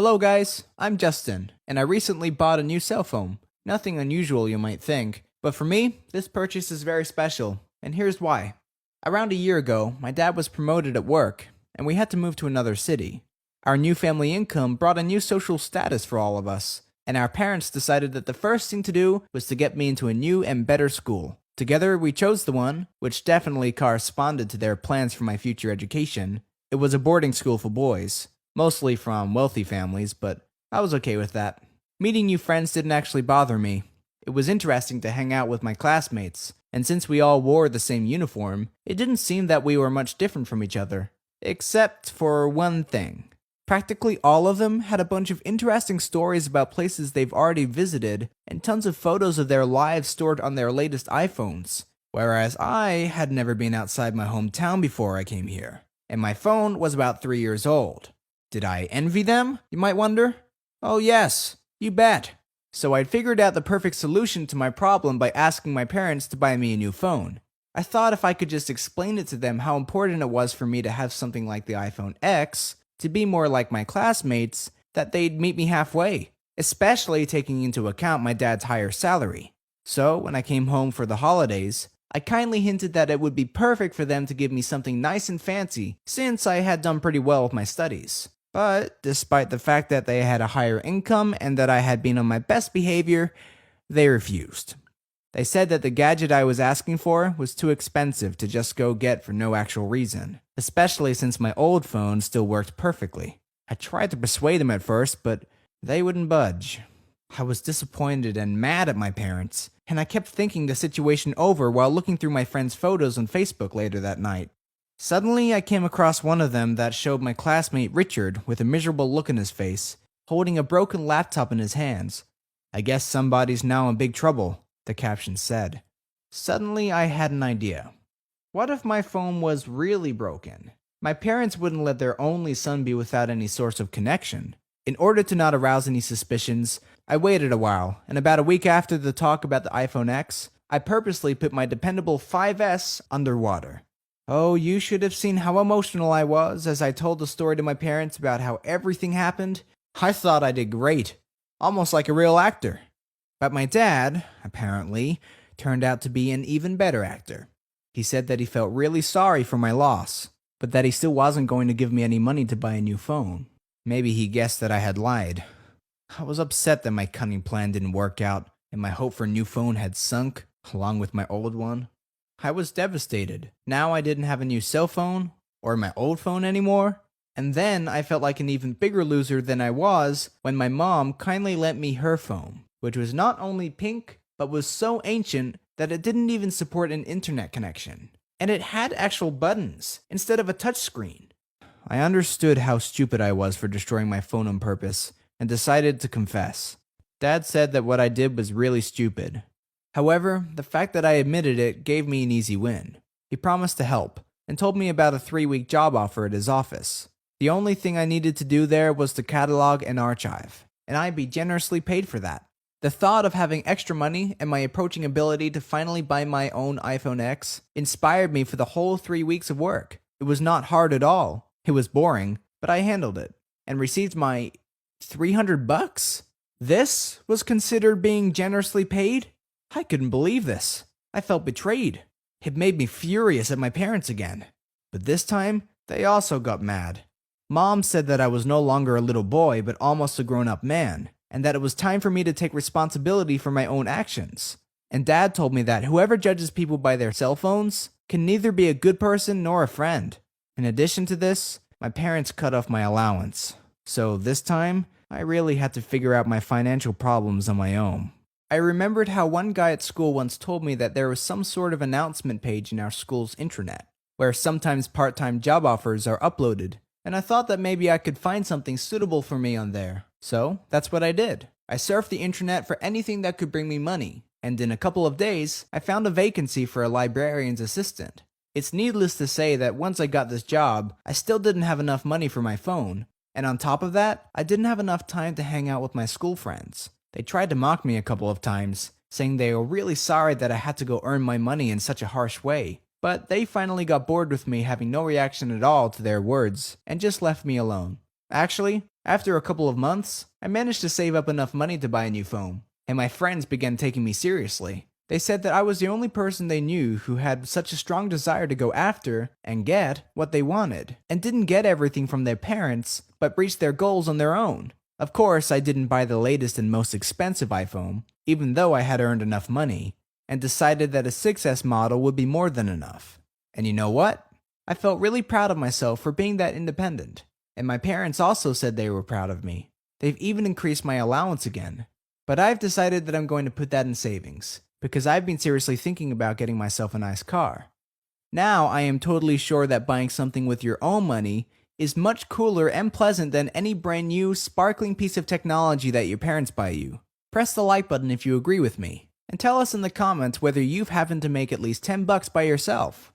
Hello guys, I'm Justin, and I recently bought a new cell phone. Nothing unusual you might think, but for me, this purchase is very special, and here's why. Around a year ago, my dad was promoted at work, and we had to move to another city. Our new family income brought a new social status for all of us, and our parents decided that the first thing to do was to get me into a new and better school. Together, we chose the one, which definitely corresponded to their plans for my future education. It was a boarding school for boys. Mostly from wealthy families, but I was okay with that. Meeting new friends didn't actually bother me. It was interesting to hang out with my classmates, and since we all wore the same uniform, it didn't seem that we were much different from each other. Except for one thing. Practically all of them had a bunch of interesting stories about places they've already visited, and tons of photos of their lives stored on their latest iPhones, whereas I had never been outside my hometown before I came here, and my phone was about 3 years old. Did I envy them, you might wonder? Oh yes, you bet. So I'd figured out the perfect solution to my problem by asking my parents to buy me a new phone. I thought if I could just explain it to them how important it was for me to have something like the iPhone X, to be more like my classmates, that they'd meet me halfway, especially taking into account my dad's higher salary. So when I came home for the holidays, I kindly hinted that it would be perfect for them to give me something nice and fancy, since I had done pretty well with my studies. But despite the fact that they had a higher income and that I had been on my best behavior, they refused. They said that the gadget I was asking for was too expensive to just go get for no actual reason, especially since my old phone still worked perfectly. I tried to persuade them at first, but they wouldn't budge. I was disappointed and mad at my parents, and I kept thinking the situation over while looking through my friends' photos on Facebook later that night. Suddenly, I came across one of them that showed my classmate Richard with a miserable look in his face, holding a broken laptop in his hands. "I guess somebody's now in big trouble," the caption said. Suddenly, I had an idea. What if my phone was really broken? My parents wouldn't let their only son be without any source of connection. In order to not arouse any suspicions, I waited a while, and about a week after the talk about the iPhone X, I purposely put my dependable 5S underwater. Oh, you should have seen how emotional I was as I told the story to my parents about how everything happened. I thought I did great, almost like a real actor. But my dad, apparently, turned out to be an even better actor. He said that he felt really sorry for my loss, but that he still wasn't going to give me any money to buy a new phone. Maybe he guessed that I had lied. I was upset that my cunning plan didn't work out, and my hope for a new phone had sunk, along with my old one. I was devastated. Now I didn't have a new cell phone, or my old phone anymore. And then I felt like an even bigger loser than I was when my mom kindly lent me her phone, which was not only pink, but was so ancient that it didn't even support an internet connection. And it had actual buttons, instead of a touchscreen. I understood how stupid I was for destroying my phone on purpose, and decided to confess. Dad said that what I did was really stupid. However, the fact that I admitted it gave me an easy win. He promised to help, and told me about a 3-week job offer at his office. The only thing I needed to do there was to catalog and archive, and I'd be generously paid for that. The thought of having extra money and my approaching ability to finally buy my own iPhone X inspired me for the whole 3 weeks of work. It was not hard at all. It was boring, but I handled it, and received my $300? This was considered being generously paid? I couldn't believe this. I felt betrayed. It made me furious at my parents again. But this time, they also got mad. Mom said that I was no longer a little boy, but almost a grown-up man, and that it was time for me to take responsibility for my own actions. And Dad told me that whoever judges people by their cell phones can neither be a good person nor a friend. In addition to this, my parents cut off my allowance. So this time, I really had to figure out my financial problems on my own. I remembered how one guy at school once told me that there was some sort of announcement page in our school's intranet, where sometimes part-time job offers are uploaded, and I thought that maybe I could find something suitable for me on there. So that's what I did. I surfed the intranet for anything that could bring me money, and in a couple of days, I found a vacancy for a librarian's assistant. It's needless to say that once I got this job, I still didn't have enough money for my phone, and on top of that, I didn't have enough time to hang out with my school friends. They tried to mock me a couple of times, saying they were really sorry that I had to go earn my money in such a harsh way. But they finally got bored with me having no reaction at all to their words, and just left me alone. Actually, After a couple of months, I managed to save up enough money to buy a new phone, and my friends began taking me seriously. They said that I was the only person they knew who had such a strong desire to go after and get what they wanted, and didn't get everything from their parents, but reached their goals on their own. Of course, I didn't buy the latest and most expensive iPhone, even though I had earned enough money, and decided that a 6S model would be more than enough. And you know what? I felt really proud of myself for being that independent. And my parents also said they were proud of me. They've even increased my allowance again. But I've decided that I'm going to put that in savings, because I've been seriously thinking about getting myself a nice car. Now I am totally sure that buying something with your own money is much cooler and pleasant than any brand new, sparkling piece of technology that your parents buy you. Press the like button if you agree with me, and tell us in the comments whether you've happened to make at least $10 by yourself.